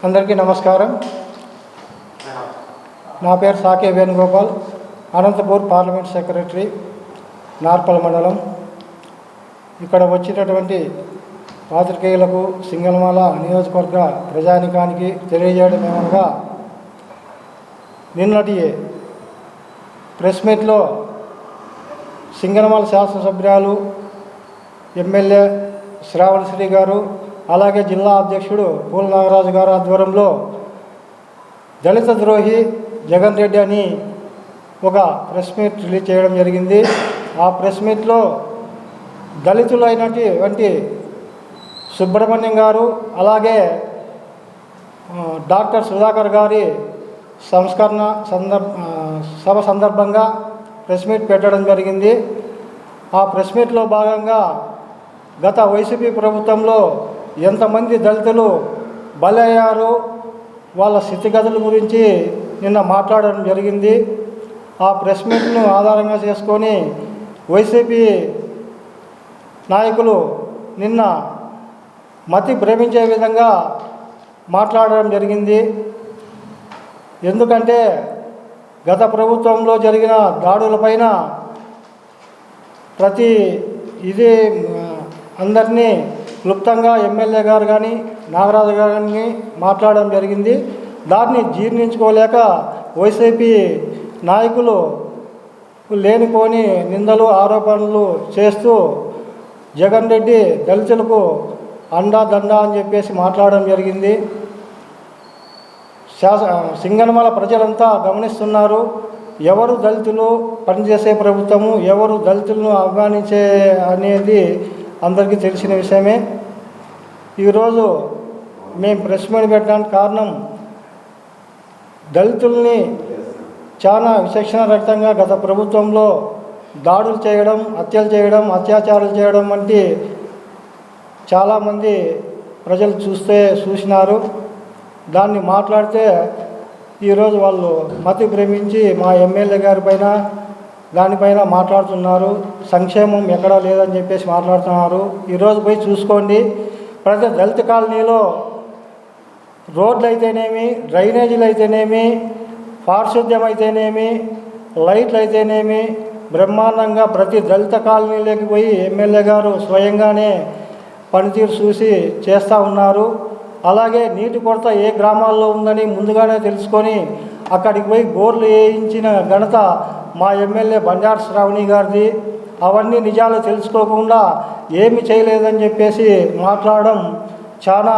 అందరికీ నమస్కారం. నా పేరు సాకే వేణుగోపాల్, అనంతపూర్ పార్లమెంట్ సెక్రటరీ, నార్పల్ మండలం. ఇక్కడ వచ్చినటువంటి పాత్రికేయులకు సింగనమల నియోజకవర్గ ప్రజానికానికి తెలియజేయడం ఏమనగా, నిన్నటి ప్రెస్ మీట్లో సింగనమల శాసనసభ్యురాలు ఎమ్మెల్యే శ్రావణశ్రీ గారు, అలాగే జిల్లా అధ్యక్షుడు పూల నాగరాజు గారు ఆధ్వర్యంలో దళిత ద్రోహి జగన్ రెడ్డి అని ఒక ప్రెస్ మీట్ రిలీజ్ చేయడం జరిగింది. ఆ ప్రెస్ మీట్లో దళితులైనటువంటి సుబ్రహ్మణ్యం గారు, అలాగే డాక్టర్ సుధాకర్ గారి సంస్కరణ సభ సందర్భంగా ప్రెస్ మీట్ పెట్టడం జరిగింది. ఆ ప్రెస్ మీట్లో భాగంగా గత వైసీపీ ప్రభుత్వంలో ఎంతమంది దళితులు బలయ్యారు, వాళ్ళ స్థితిగతుల గురించి నిన్న మాట్లాడడం జరిగింది. ఆ ప్రెస్ మీట్ను ఆధారంగా చేసుకొని వైసీపీ నాయకులు నిన్న మతి భ్రమించే విధంగా మాట్లాడడం జరిగింది. ఎందుకంటే గత ప్రభుత్వంలో జరిగిన దాడులపైన ఇది అందరినీ క్లుప్తంగా ఎమ్మెల్యే గారు కానీ నాగరాజు గారు కానీ మాట్లాడడం జరిగింది. దాన్ని జీర్ణించుకోలేక వైసీపీ నాయకులు లేనిపోని నిందలు ఆరోపణలు చేస్తూ జగన్ రెడ్డి దళితులకు అండా అని చెప్పేసి మాట్లాడడం జరిగింది. సింగనమల ప్రజలంతా గమనిస్తున్నారు. ఎవరు దళితులు పనిచేసే ప్రభుత్వము, ఎవరు దళితులను అవమానించే అనేది అందరికీ తెలిసిన విషయమే. ఈరోజు మేము ప్రెస్ మీట్ పెట్టడానికి కారణం, దళితుల్ని చాలా విచక్షణరహితంగా గత ప్రభుత్వంలో దాడులు చేయడం, హత్యలు చేయడం, అత్యాచారాలు చేయడం వంటి చాలామంది ప్రజలు చూసినారు. దాన్ని మాట్లాడితే ఈరోజు వాళ్ళు మతి భ్రమించి మా ఎమ్మెల్యే గారి పైన దానిపైన మాట్లాడుతున్నారు. సంక్షేమం ఎక్కడా లేదని చెప్పేసి మాట్లాడుతున్నారు. ఈరోజు పోయి చూసుకోండి, ప్రతి దళిత కాలనీలో రోడ్లు అయితేనేమి, డ్రైనేజీలు అయితేనేమి, పారిశుద్ధ్యం అయితేనేమి, లైట్లు అయితేనేమి బ్రహ్మాండంగా ప్రతి దళిత కాలనీలోకి పోయి ఎమ్మెల్యే గారు స్వయంగానే పనితీరు చూసి చేస్తూ ఉన్నారు. అలాగే నీటి కొరత ఏ గ్రామాల్లో ఉందని ముందుగానే తెలుసుకొని అక్కడికి పోయి బోర్లు వేయించిన ఘనత మా ఎమ్మెల్యే బండారు శ్రావణి గారిది. అవన్నీ నిజాలు తెలుసుకోకుండా ఏమి చేయలేదని చెప్పేసి మాట్లాడడం చాలా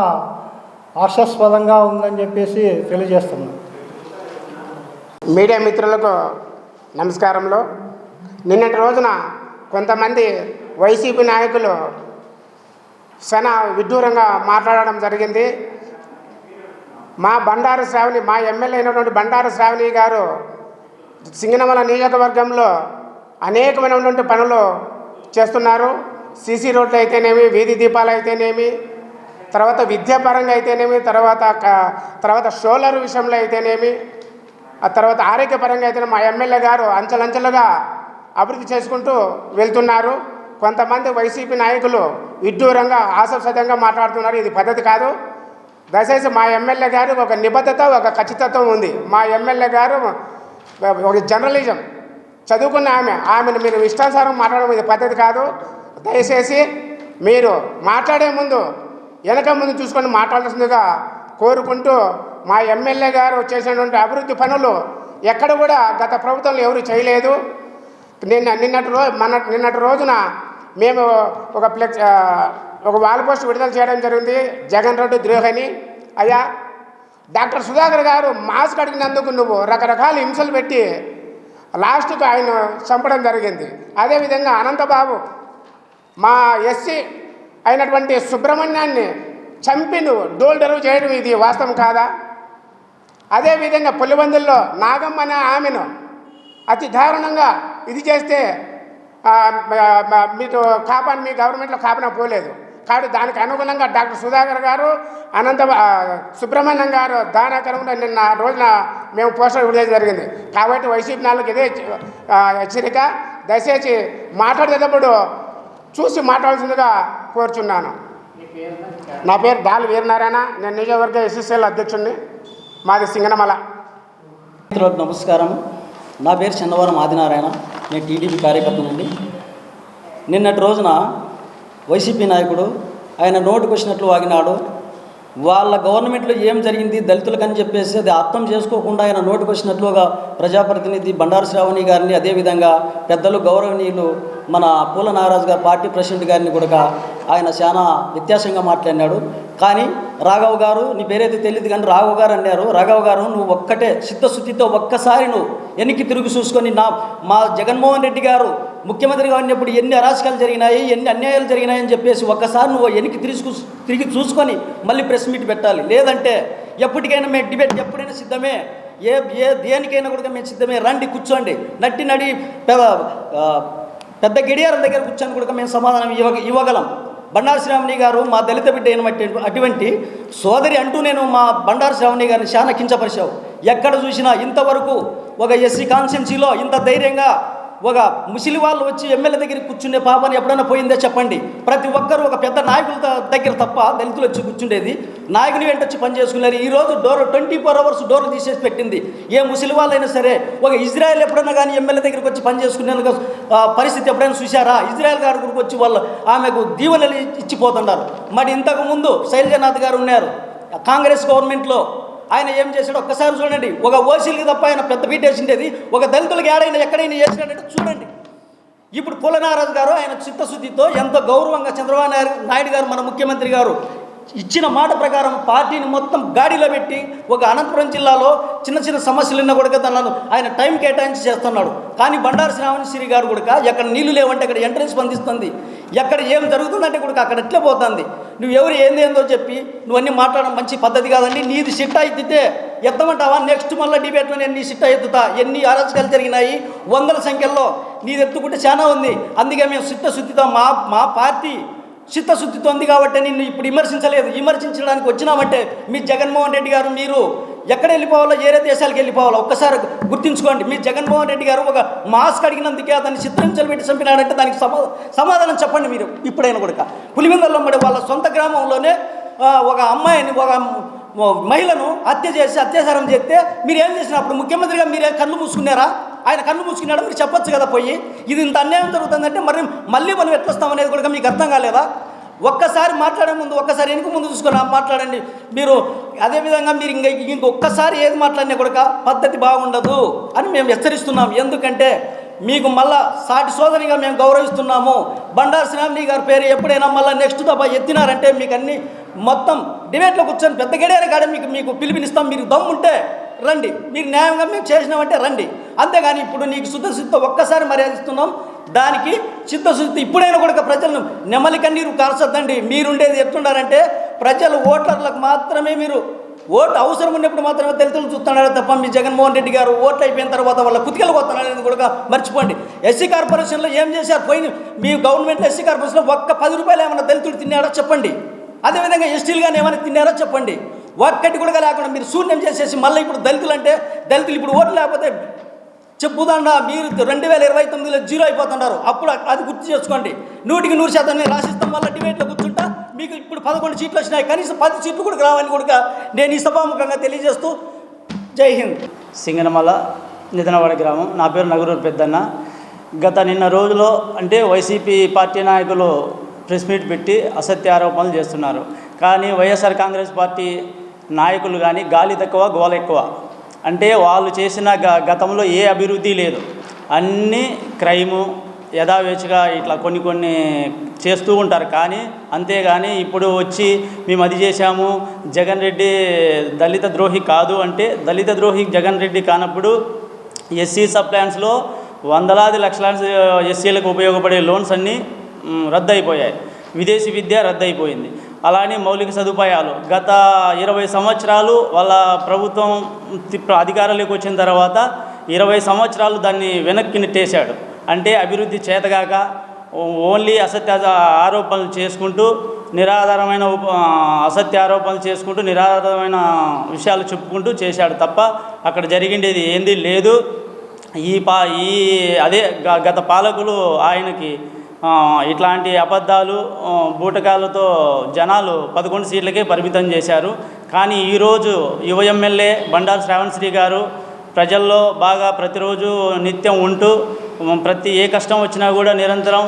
హాస్యాస్పదంగా ఉందని చెప్పేసి తెలియజేస్తున్నాం. మీడియా మిత్రులకు నమస్కారంలో. నిన్నటి రోజున కొంతమంది వైసీపీ నాయకులు చాలా విడ్డూరంగా మాట్లాడడం జరిగింది. మా ఎమ్మెల్యే అయినటువంటి బండారు శ్రావణి గారు సింగనమల నియోజకవర్గంలో అనేకమైనటువంటి పనులు చేస్తున్నారు. సీసీ రోడ్లు అయితేనేమి, వీధి దీపాలు అయితేనేమి, తర్వాత విద్యాపరంగా అయితేనేమి, తర్వాత సోలార్ విషయంలో అయితేనేమి, ఆ తర్వాత ఆరోగ్యపరంగా అయితేనేమి మా ఎమ్మెల్యే గారు అంచెలంచెలుగా అభివృద్ధి చేసుకుంటూ వెళ్తున్నారు. కొంతమంది వైసీపీ నాయకులు విడ్డూరంగా ఆశాసతంగా మాట్లాడుతున్నారు. ఇది పద్ధతి కాదు. దయచేసి మా ఎమ్మెల్యే గారు ఒక నిబద్ధత, ఒక ఖచ్చితత్వం ఉంది. మా ఎమ్మెల్యే గారు ఒక జర్నలిజం చదువుకున్న ఆమెను మీరు ఇష్టానుసారం మాట్లాడడం ఇది పద్ధతి కాదు. దయచేసి మీరు మాట్లాడే ముందు వెనక ముందు చూసుకొని మాట్లాడాల్సిందిగా కోరుకుంటూ, మా ఎమ్మెల్యే గారు చేసినటువంటి అభివృద్ధి పనులు ఎక్కడ కూడా గత ప్రభుత్వంలో ఎవరు చేయలేదు. నిన్నటి రోజున మేము ఒక వాల్ పోస్ట్ విడుదల చేయడం జరిగింది, జగన్ రెడ్డి ద్రోహని. అయ్యా, డాక్టర్ సుధాకర్ గారు మాస్క్ అడిగినందుకు నువ్వు రకరకాల హింసలు పెట్టి లాస్ట్కు ఆయన చంపడం జరిగింది. అదేవిధంగా అనంతబాబు మా ఎస్సీ అయినటువంటి సుబ్రహ్మణ్యాన్ని చంపి నువ్వు డోల్డరు చేయడం ఇది వాస్తవం కాదా? అదేవిధంగా పులిబందుల్లో నాగమ్మ అనే ఆమెను అతి దారుణంగా ఇది చేస్తే మీకు మీ గవర్నమెంట్లో కాపాన పోలేదు. కాబట్టి దానికి అనుగుణంగా డాక్టర్ సుధాకర్ గారు, సుబ్రహ్మణ్యం గారు దానాకరంగా నిన్న రోజున మేము పోస్టర్ విడుదల జరిగింది. కాబట్టి వైసీపీ నాలుగు ఇదే హెచ్చరిక. దయచేసి మాట్లాడేటప్పుడు చూసి మాట్లాడాల్సిందిగా కోరుచున్నాను. నా పేరు డాల్ వీరనారాయణ. నేను నియోజకవర్గ ఎస్ఎస్ఎల్ అధ్యక్షుడిని. మాది సింగనమల. మిత్రులకు నమస్కారం. నా పేరు చందవరం ఆదినారాయణ. నేను టీడీపీ కార్యకర్తనండి. నిన్నటి రోజున వైసీపీ నాయకుడు ఆయన నోటుకు వచ్చినట్లు వాగినాడు. వాళ్ళ గవర్నమెంట్లో ఏం జరిగింది దళితులకని చెప్పేసి అది అర్థం చేసుకోకుండా ఆయన నోటుకు వచ్చినట్లుగా ప్రజాప్రతినిధి బండారు శ్రావణి గారిని, అదేవిధంగా పెద్దలు గౌరవనీయులు మన పూల నాగరాజు గారు పార్టీ ప్రెసిడెంట్ గారిని కూడా ఆయన చాలా వ్యత్యాసంగా మాట్లాడినాడు. కానీ రాఘవ్ గారు, నీ పేరైతే తెలియదు కానీ రాఘవ్ గారు అన్నారు. రాఘవ్ గారు, నువ్వు ఒక్కటే చిత్తశుద్ధితో ఒక్కసారి నువ్వు వెనక్కి తిరిగి చూసుకొని మా జగన్మోహన్ రెడ్డి గారు ముఖ్యమంత్రిగా ఉన్నప్పుడు ఎన్ని అరాచకాలు జరిగినాయి, ఎన్ని అన్యాయాలు జరిగినాయని చెప్పేసి ఒక్కసారి నువ్వు వెనక్కి తిరిగి చూసుకొని మళ్ళీ ప్రెస్ మీట్ పెట్టాలి. లేదంటే ఎప్పటికైనా మేము డిబేట్ ఎప్పుడైనా సిద్ధమే, దేనికైనా కూడా మేము సిద్ధమే. రండి, కూర్చోండి, నడి పెద్ద గడియారం దగ్గర కూర్చొని కూడా మేము సమాధానం ఇవ్వగలం. బండారు శ్రావణి గారు మా దళిత బిడ్డ అయినటువంటి అటువంటి సోదరి అంటూ నేను మా బండారు శ్రావణి గారిని చాలా కించపరిచావు. ఎక్కడ చూసినా ఇంతవరకు ఒక ఎస్సీ కాన్స్టిట్యున్సీలో ఇంత ధైర్యంగా ఒక ముసలి వాళ్ళు వచ్చి ఎమ్మెల్యే దగ్గరికి కూర్చునే పాపని ఎప్పుడైనా పోయిందే చెప్పండి. ప్రతి ఒక్కరు ఒక పెద్ద నాయకుల దగ్గర తప్ప దళితులు వచ్చి కూర్చుండేది. నాయకుని వెంట వచ్చి పనిచేసుకున్నారు. ఈరోజు 24 hours డోర్లు తీసేసి పెట్టింది. ఏ ముసలి వాళ్ళైనా సరే, ఒక ఇజ్రాయెల్ ఎప్పుడైనా కానీ ఎమ్మెల్యే దగ్గరికి వచ్చి పనిచేసుకునే పరిస్థితి ఎప్పుడైనా చూశారా? ఇజ్రాయెల్ గారి గురికి వచ్చి వాళ్ళు ఆమెకు దీవెనలు ఇచ్చిపోతున్నారు. మరి ఇంతకుముందు శైలజనాథ్ గారు ఉన్నారు కాంగ్రెస్ గవర్నమెంట్లో. ఆయన ఏం చేశాడు ఒక్కసారి చూడండి. ఒక ఓసీలకి తప్ప ఆయన పెద్ద పీట వేసిండేది, ఒక దళితులకి ఎక్కడైనా వేసినాడంటే చూడండి. ఇప్పుడు పూల నాగరాజు గారు ఆయన చిత్తశుద్ధితో ఎంతో గౌరవంగా చంద్రబాబు నాయుడు గారు మన ముఖ్యమంత్రి గారు ఇచ్చిన మాట ప్రకారం పార్టీని మొత్తం గాడిలో పెట్టి ఒక అనంతపురం జిల్లాలో చిన్న సమస్యలున్నా కూడా దాన్ని ఆయన టైం కేటాయించి చేస్తున్నాడు. కానీ బండారు శ్రావణి గారు కూడా ఎక్కడ నీళ్లు లేవంటే అక్కడ ఎంట్రెన్స్ స్పందిస్తుంది, ఎక్కడ ఏం జరుగుతుందంటే కూడా అక్కడ ఎట్లే పోతుంది. నువ్వు ఎవరు ఏందో చెప్పి నువ్వన్నీ మాట్లాడడం మంచి పద్ధతి కాదండి. నీది సిట్టా ఎత్తితే ఎత్తమంటావా? నెక్స్ట్ మళ్ళీ డిబేట్లో నేను నీ సిట్టా ఎత్తుతా. ఎన్ని అరాచకాలు జరిగినాయి వందల సంఖ్యలో, నీది ఎత్తుకుంటే చాలా ఉంది. అందుకే మేము చిత్తశుద్ధితో మా పార్టీ చిత్తశుద్ధితో ఉంది కాబట్టి నిన్ను ఇప్పుడు విమర్శించలేదు. విమర్శించడానికి వచ్చినామంటే మీ జగన్మోహన్ రెడ్డి గారు మీరు ఎక్కడ వెళ్ళిపోవాలో, ఏరే దేశాలకు వెళ్ళిపోవాలో ఒక్కసారి గుర్తుంచుకోండి. మీ జగన్మోహన్ రెడ్డి గారు ఒక మాస్క్ అడిగినందుకే అతన్ని చిత్రించలు పెట్టి చంపినాడంటే దానికి సమాధానం చెప్పండి మీరు ఇప్పుడైనా కూడా. పులివెందులలో వాళ్ళ సొంత గ్రామంలోనే ఒక అమ్మాయిని, ఒక మహిళను అత్యాచారం చేస్తే మీరు ఏం చేసినప్పుడు ముఖ్యమంత్రిగా మీరే కళ్ళు మూసుకున్నారా? ఆయన కళ్ళు మూసుకున్నాడు, మీరు చెప్పొచ్చు కదా పోయి. ఇది ఇంత అన్యాయం జరుగుతుందంటే మళ్ళీ మనం ఎట్లొస్తాం అనేది కూడా మీకు అర్థం కాలేదా? ఒక్కసారి మాట్లాడే ముందు ఒక్కసారి వెనుక ముందు చూసుకొని మాట్లాడండి మీరు. అదేవిధంగా మీరు ఇంకొక్కసారి ఏది మాట్లాడినా కూడా పద్ధతి బాగుండదు అని మేము హెచ్చరిస్తున్నాం. ఎందుకంటే మీకు మళ్ళా సాటి సోదరిగా మేము గౌరవిస్తున్నాము. బండారు శ్రావణి గారి పేరు ఎప్పుడైనా మళ్ళీ నెక్స్ట్ దఫా ఎత్తినారంటే మీకు అన్ని మొత్తం డిబేట్లో కూర్చొని పెద్ద గడియార కాడ మీకు పిలుపునిస్తాం. మీరు దమ్ముంటే రండి, మీరు న్యాయంగా మేము చేసినామంటే రండి. అంతేగాని ఇప్పుడు నీకు శుద్ధశుద్ధితో ఒక్కసారి మర్యాదిస్తున్నాం. దానికి చిత్తశుద్ధి ఇప్పుడైనా కూడా ప్రజలను నెమలి కన్నీరు కార్చొద్దండి. మీరుండేది ఎట్లుండారంటే ప్రజలు ఓటర్లకు మాత్రమే మీరు ఓటు అవసరం ఉన్నప్పుడు మాత్రమే దళితులు చూస్తున్నాడు తప్ప మీ జగన్మోహన్ రెడ్డి గారు ఓట్లు అయిపోయిన తర్వాత వాళ్ళ కుతికలు పోతున్నాడు అనేది కూడా మర్చిపోండి. ఎస్సీ కార్పొరేషన్లో ఏం చేశారు? పోయిన మీ గవర్నమెంట్లో ఎస్సీ కార్పొరేషన్లో ఒక్క 10 రూపాయలు ఏమైనా దళితుడు తిన్నాడో చెప్పండి. అదేవిధంగా ఎస్టీలు కానీ ఏమైనా తిన్నారో చెప్పండి. ఒక్కటి కూడా లేకుండా మీరు శూన్యం చేసేసి మళ్ళీ ఇప్పుడు దళితులు ఇప్పుడు ఓట్లు లేకపోతే చెప్పుదండా మీరు 2029లో 0 అయిపోతున్నారు. అప్పుడు అది గుర్తు చేసుకోండి. 100% రాసిస్తాం. వల్ల డిబేట్లో కూర్చుంటా మీకు ఇప్పుడు 11 సీట్లు వచ్చినాయి, కనీసం 10 సీట్లు కూడా రావని కూడా నేను ఈ సభాముఖంగా తెలియజేస్తూ జై హింద్. సింగనమల నిధనవాడ గ్రామం. నా పేరు నగరూరు పెద్దన్న. గత నిన్న రోజులో అంటే వైసీపీ పార్టీ నాయకులు ప్రెస్ మీట్ పెట్టి అసత్య ఆరోపణలు చేస్తున్నారు. కానీ వైఎస్ఆర్ కాంగ్రెస్ పార్టీ నాయకులు కానీ గాలి తక్కువ గోల ఎక్కువ. అంటే వాళ్ళు చేసిన గతంలో ఏ అభివృద్ధి లేదు, అన్నీ క్రైము యథావేచ్ఛగా ఇట్లా కొన్ని చేస్తూ ఉంటారు. కానీ అంతేగాని ఇప్పుడు వచ్చి మేము అది చేశాము, జగన్ రెడ్డి దళిత ద్రోహి కాదు అంటే దళిత ద్రోహి జగన్ రెడ్డి కానప్పుడు ఎస్సీ సబ్ ప్లాన్స్లో వందలాది లక్షల ఎస్సీలకు ఉపయోగపడే లోన్స్ అన్నీ రద్దు అయిపోయాయి. విదేశీ విద్య రద్దు అయిపోయింది. అలానే మౌలిక సదుపాయాలు గత 20 సంవత్సరాలు వాళ్ళ ప్రభుత్వం అధికారంలోకి వచ్చిన తర్వాత 20 సంవత్సరాలు దాన్ని వెనక్కి నెట్టేశాడు. అంటే అభివృద్ధి చేతగాక ఓన్లీ అసత్య ఆరోపణలు చేసుకుంటూ నిరాధారమైన నిరాధారమైన విషయాలు చెప్పుకుంటూ చేశాడు తప్ప అక్కడ జరిగిండేది ఏంది లేదు. అదే గత పాలకులు ఆయనకి ఇట్లాంటి అబద్ధాలు బూటకాలతో జనాలు 11 సీట్లకే పరిమితం చేశారు. కానీ ఈరోజు యువ ఎమ్మెల్యే బండారు శ్రావణ్ శ్రీ గారు ప్రజల్లో బాగా ప్రతిరోజు నిత్యం ఉంటూ ప్రతి ఏ కష్టం వచ్చినా కూడా నిరంతరం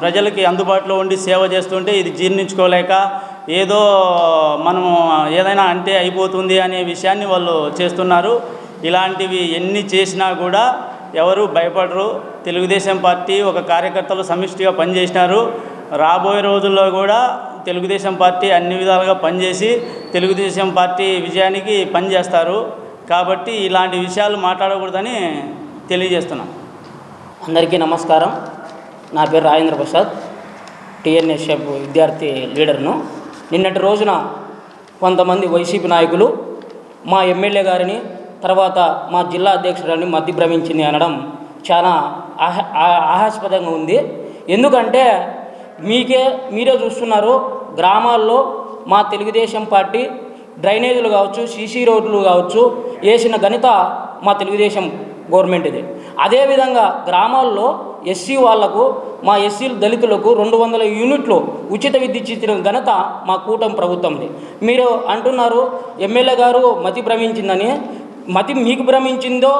ప్రజలకి అందుబాటులో ఉండి సేవ చేస్తుంటే ఇది జీర్ణించుకోలేక ఏదో మనం ఏదైనా అంటే అయిపోతుంది అనే విషయాన్ని వాళ్ళు చేస్తున్నారు. ఇలాంటివి ఎన్ని చేసినా కూడా ఎవరు భయపడరు. తెలుగుదేశం పార్టీ ఒక కార్యకర్తలు సమిష్టిగా పనిచేసినారు. రాబోయే రోజుల్లో కూడా తెలుగుదేశం పార్టీ అన్ని విధాలుగా పనిచేసి తెలుగుదేశం పార్టీ విజయానికి పనిచేస్తారు. కాబట్టి ఇలాంటి విషయాలు మాట్లాడకూడదని తెలియజేస్తున్నాం. అందరికీ నమస్కారం. నా పేరు రాజేంద్ర ప్రసాద్, టీఎన్ఎస్ఎఫ్ విద్యార్థి లీడర్ను. నిన్నటి రోజున కొంతమంది వైసీపీ నాయకులు మా ఎమ్మెల్యే గారిని తర్వాత మా జిల్లా అధ్యక్షురాన్ని మధ్య భ్రమించింది అనడం చాలా ఆహాస్పదంగా ఉంది. ఎందుకంటే మీరే చూస్తున్నారు, గ్రామాల్లో మా తెలుగుదేశం పార్టీ డ్రైనేజీలు కావచ్చు, సీసీ రోడ్లు కావచ్చు వేసిన ఘనత మా తెలుగుదేశం గవర్నమెంట్ ఇది. అదేవిధంగా గ్రామాల్లో ఎస్సీ వాళ్లకు, మా ఎస్సీలు దళితులకు 200 యూనిట్లు ఉచిత విద్యుత్ ఇచ్చిన ఘనత మా కూటమి ప్రభుత్వంది. మీరు అంటున్నారు ఎమ్మెల్యే గారు మతి భ్రమించిందని. మతి మీకు భ్రమించిందో,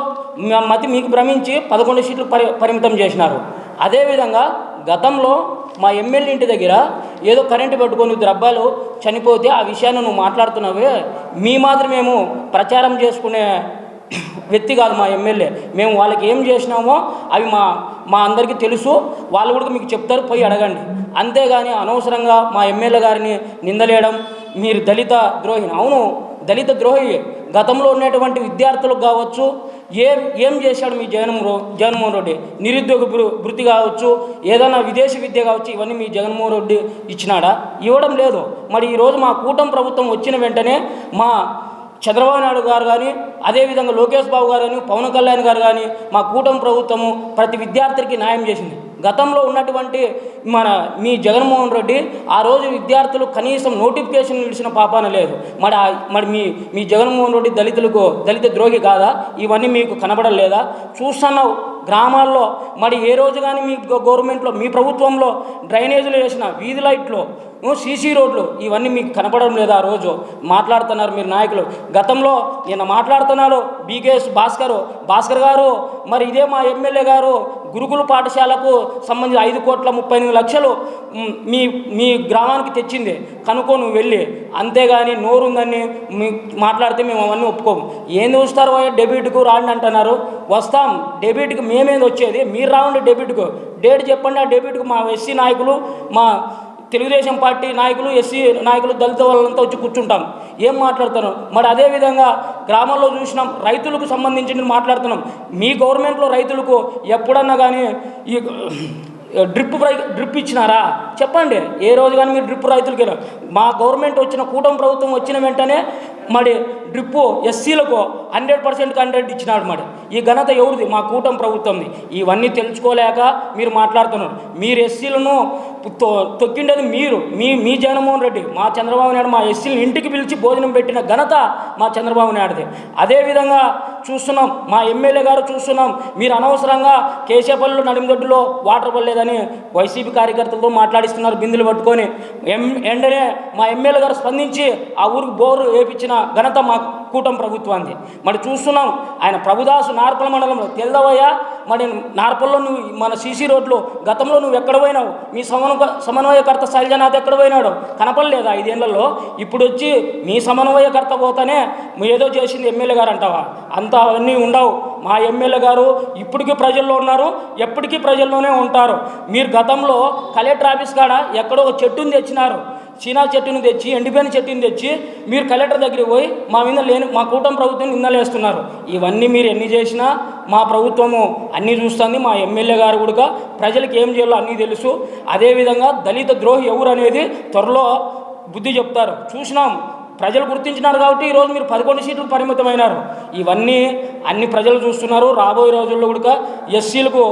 మతి మీకు భ్రమించి 11 సీట్లు పరిమితం చేసినారు. అదేవిధంగా గతంలో మా ఎమ్మెల్యే ఇంటి దగ్గర ఏదో కరెంటు పెట్టుకొని ద్రవ్యాలు చనిపోతే ఆ విషయాన్ని నువ్వు మాట్లాడుతున్నావే, మీ మాత్రం మేము ప్రచారం చేసుకునే వ్యక్తి కాదు మా ఎమ్మెల్యే. మేము వాళ్ళకి ఏం చేసినామో అవి మా అందరికీ తెలుసు. వాళ్ళు కూడా మీకు చెప్తారు, పోయి అడగండి. అంతేగాని అనవసరంగా మా ఎమ్మెల్యే గారిని నిందలేయడం, మీరు దళిత ద్రోహి. అవును, దళిత ద్రోహి. గతంలో ఉన్నటువంటి విద్యార్థులకు కావచ్చు, ఏం చేశాడు మీ జగన్మోహన్ రెడ్డి? నిరుద్యోగ భృతి కావచ్చు, ఏదైనా విదేశీ విద్య కావచ్చు, ఇవన్నీ మీ జగన్మోహన్ రెడ్డి ఇచ్చినాడా? ఇవ్వడం లేదు. మరి ఈరోజు మా కూటమి ప్రభుత్వం వచ్చిన వెంటనే మా చంద్రబాబు నాయుడు గారు కానీ, అదేవిధంగా లోకేష్ బాబు గారు కానీ, పవన్ కళ్యాణ్ గారు కానీ, మా కూటమి ప్రభుత్వము ప్రతి విద్యార్థికి న్యాయం చేసింది. గతంలో ఉన్నటువంటి మీ జగన్మోహన్ రెడ్డి ఆ రోజు విద్యార్థులు కనీసం నోటిఫికేషన్ ఇచ్చిన పాపాన లేదు. మరి మీ జగన్మోహన్ రెడ్డి దళిత ద్రోహి కాదా? ఇవన్నీ మీకు కనబడలేదా? చూస్తున్నావు గ్రామాల్లో. మరి ఏ రోజు కానీ మీ గవర్నమెంట్లో, మీ ప్రభుత్వంలో డ్రైనేజీలు వేసిన వీధి లైట్లు, సీసీ రోడ్లు ఇవన్నీ మీకు కనపడడం లేదా? ఆ రోజు మాట్లాడుతున్నారు మీరు నాయకులు. గతంలో నిన్న మాట్లాడుతున్నాడు బీకేఎస్ భాస్కర్ గారు. మరి ఇదే మా ఎమ్మెల్యే గారు గురుకుల పాఠశాలకు సంబంధించి 5,38,00,000 మీ గ్రామానికి తెచ్చింది కనుక్కో నువ్వు వెళ్ళి. అంతేగాని నోరుందని మాట్లాడితే మేము అవన్నీ ఒప్పుకోము. ఏం చూస్తారు డెబిట్కు రాండి అంటున్నారు. వస్తాం డెబిట్కి, మేమేది వచ్చేది, మీరు రావండి డెబిట్కు. డేట్ చెప్పండి. ఆ డెబిట్కు మా ఎస్సీ నాయకులు, మా తెలుగుదేశం పార్టీ నాయకులు, ఎస్సీ నాయకులు, దళిత వాళ్ళంతా వచ్చి కూర్చుంటాం. ఏం మాట్లాడుతాను? మరి అదేవిధంగా గ్రామాల్లో చూసినాం, రైతులకు సంబంధించి మాట్లాడుతున్నాం. మీ గవర్నమెంట్లో రైతులకు ఎప్పుడన్నా కానీ ఈ డ్రిప్ ఇచ్చినారా? చెప్పండి. ఏ రోజు కానీ మీరు డ్రిప్ రైతులకి మా గవర్నమెంట్ వచ్చిన కూటమి ప్రభుత్వం వచ్చిన వెంటనే మరి డ్రిప్పు ఎస్సీలకు 100% 100 ఇచ్చినాడు. మరి ఈ ఘనత ఎవరిది? మా కూటమి ప్రభుత్వంది. ఇవన్నీ తెలుసుకోలేక మీరు మాట్లాడుతున్నారు. మీరు ఎస్సీలను తొక్కిండేది మీ జగన్మోహన్ రెడ్డి. మా చంద్రబాబు నాయుడు మా ఎస్సీలను ఇంటికి పిలిచి భోజనం పెట్టిన ఘనత మా చంద్రబాబు నాయుడుది. అదేవిధంగా చూస్తున్నాం, మా ఎమ్మెల్యే గారు చూస్తున్నాం, మీరు అనవసరంగా కేశపల్లిలో నడిమిదొడ్డులో వాటర్ పడలేదని వైసీపీ కార్యకర్తలతో మాట్లాడిస్తున్నారు బిందులు పట్టుకొని. వెంటనే మా ఎమ్మెల్యే గారు స్పందించి ఆ ఊరికి బోరు వేయించిన ఘనత మా కూటమి ప్రభుత్వాన్ని. మరి చూస్తున్నాం, ఆయన ప్రభుదాసు నార్పల మండలంలో తెల్దవయ్యా. మరి నార్పల్లో నువ్వు మన సీసీ రోడ్లు గతంలో నువ్వు ఎక్కడ పోయినావు? మీ సమన్వయకర్త శైలజనాథ్ ఎక్కడ పోయినాడు? కనపడలేదు 5 ఏళ్లలో. ఇప్పుడు వచ్చి మీ సమన్వయకర్త పోతానే ఏదో చేసింది ఎమ్మెల్యే గారు అంటావా? అంతా అవన్నీ ఉండవు. మా ఎమ్మెల్యే గారు ఇప్పటికీ ప్రజల్లో ఉన్నారు, ఎప్పటికీ ప్రజల్లోనే ఉంటారు. మీరు గతంలో కలెక్టర్ ఆఫీస్ కాడ ఎక్కడో ఒక చెట్టుని తెచ్చినారు, చీనా చెట్టుని తెచ్చి, ఎండిపోయిన చెట్టుని తెచ్చి మీరు కలెక్టర్ దగ్గరికి పోయి మా కూటమి ప్రభుత్వం నిందలేస్తున్నారు. ఇవన్నీ మీరు ఎన్ని చేసినా మా ప్రభుత్వము అన్నీ చూస్తుంది. మా ఎమ్మెల్యే గారు కూడా ప్రజలకు ఏం చేయాలో అన్నీ తెలుసు. అదేవిధంగా దళిత ద్రోహి ఎవరు అనేది త్వరలో బుద్ధి చెప్తారు. చూసినాం, ప్రజలు గుర్తించినారు కాబట్టి ఈరోజు మీరు 11 సీట్లు పరిమితమైనారు. ఇవన్నీ అన్ని ప్రజలు చూస్తున్నారు. రాబోయే రోజుల్లో కూడా ఎస్సీలకు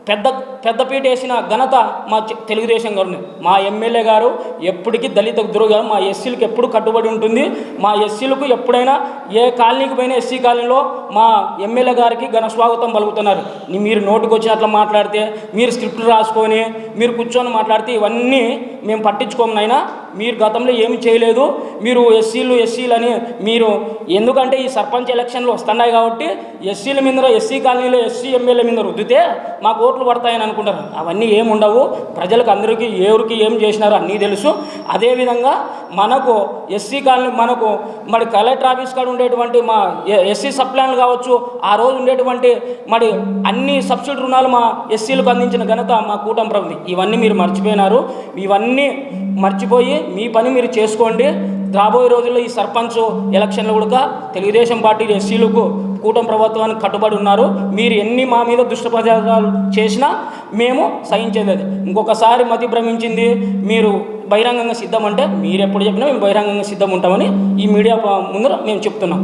పెద్దపీట వేసిన ఘనత మా తెలుగుదేశం గారు. మా ఎమ్మెల్యే గారు ఎప్పటికీ దళిత గురువుగా మా ఎస్సీలకు ఎప్పుడు కట్టుబడి ఉంటుంది. మా ఎస్సీలకు ఎప్పుడైనా ఏ కాలనీకి పోయినా ఎస్సీ కాలనీలో మా ఎమ్మెల్యే గారికి ఘన స్వాగతం పలుకుతున్నారు. మీరు నోటికి వచ్చినట్లు మాట్లాడితే, మీరు స్క్రిప్ట్ రాసుకొని మీరు కూర్చొని మాట్లాడితే ఇవన్నీ మేము పట్టించుకోము నాయనా. మీరు గతంలో ఏమి చేయలేదు, మీరు ఎస్సీలు అని మీరు ఎందుకంటే ఈ సర్పంచ్ ఎలక్షన్లు వస్తున్నాయి కాబట్టి ఎస్సీల మీద ఎస్సీ కాలనీలో ఎస్సీ ఎమ్మెల్యే మీద రుద్దితే మాకు ఓట్లు పడతాయని అనుకుంటారు. అవన్నీ ఏమి ఉండవు. ప్రజలకు అందరికీ ఎవరికి ఏం చేసినారో అన్నీ తెలుసు. అదేవిధంగా మనకు ఎస్సీ కాలనీ మనకు మరి కలెక్టర్ ఆఫీస్ కాడ ఉండేటువంటి మా ఎస్సీ సప్లాన్లు కావచ్చు, ఆ రోజు ఉండేటువంటి మరి అన్ని సబ్సిడీ రుణాలు మా ఎస్సీలకు అందించిన ఘనత మా కూటమి ప్రభుత్వం. ఇవన్నీ మీరు మర్చిపోయినారు. ఇవన్నీ మర్చిపోయి మీ పని మీరు చేసుకోండి. రాబోయే రోజుల్లో ఈ సర్పంచ్ ఎలక్షన్లు కూడా తెలుగుదేశం పార్టీ ఎస్సీలకు కూటమి ప్రభుత్వానికి కట్టుబడి ఉన్నారు. మీరు ఎన్ని మా మీద దుష్టప్రచారాలు చేసినా మేము సహించేది. ఇంకొకసారి మతి భ్రమించింది మీరు బహిరంగంగా సిద్ధం అంటే మీరు ఎప్పుడు చెప్పినా మేము బహిరంగంగా సిద్ధం ఉంటామని ఈ మీడియా ముందర మేము చెప్తున్నాం.